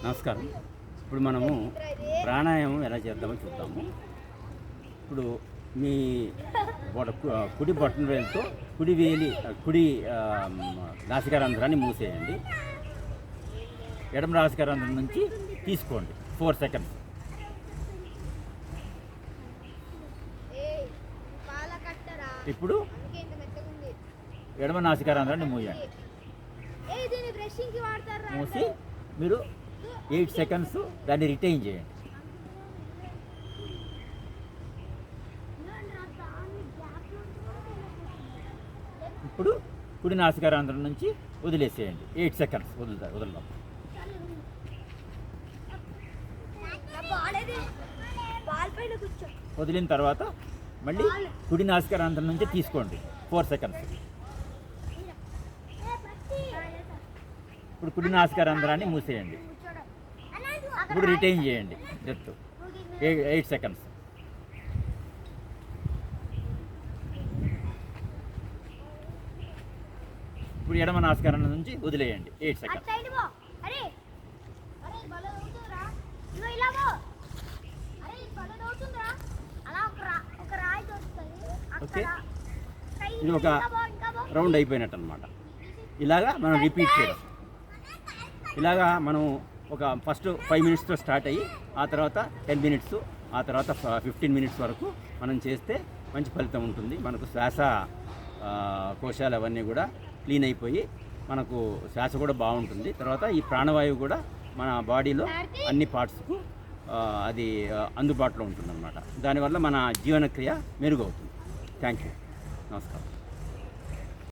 నమస్కారం. ఇప్పుడు మనము ప్రాణాయామం ఎలా చేద్దామో చూద్దాము. ఇప్పుడు మీ కుడి బొట్టన వేలుతో కుడి నాసికారంధ్రాన్ని మూసేయండి. ఎడమ నాసికారంధ్రం నుంచి తీసుకోండి 4 సెకండ్స్. ఇప్పుడు ఎడమ నాసికారంధ్రాన్ని మూయండి. మూసి మీరు 8 సెకండ్స్ దాన్ని రిటైన్ చేయండి. ఇప్పుడు కుడి నాసికారంధ్రం నుంచి వదిలేసేయండి. 8 సెకండ్స్ వదలడం. వదిలిన తర్వాత మళ్ళీ కుడి నాసికారంధ్రం నుంచి తీసుకోండి 4 సెకండ్స్. ఇప్పుడు కుడి నాసికారంధ్రాన్ని మూసేయండి. ఇప్పుడు రిటైన్ చేయండి జస్ట్ 8 సెకండ్స్. ఇప్పుడు ఎడమ నాసికారంధ్రం నుంచి వదిలేయండి 8 సెకండ్స్. ఓకే, ఇది ఒక రౌండ్ అయిపోయినట్టు అనమాట. ఇలాగా మనం రిపీట్ చేయడం. ఇలాగా మనం ఒక ఫస్ట్ 5 మినిట్స్తో స్టార్ట్ అయ్యి ఆ తర్వాత 10 మినిట్స్, ఆ తర్వాత 15 మినిట్స్ వరకు మనం చేస్తే మంచి ఫలితం ఉంటుంది. మనకు శ్వాస కోశాలు అవన్నీ కూడా క్లీన్ అయిపోయి మనకు శ్వాస కూడా బాగుంటుంది. తర్వాత ఈ ప్రాణవాయువు కూడా మన బాడీలో అన్ని పార్ట్స్కు అది అందుబాటులో ఉంటుందన్నమాట. దానివల్ల మన జీవనక్రియ మెరుగవుతుంది. Thank you. నమస్కారం.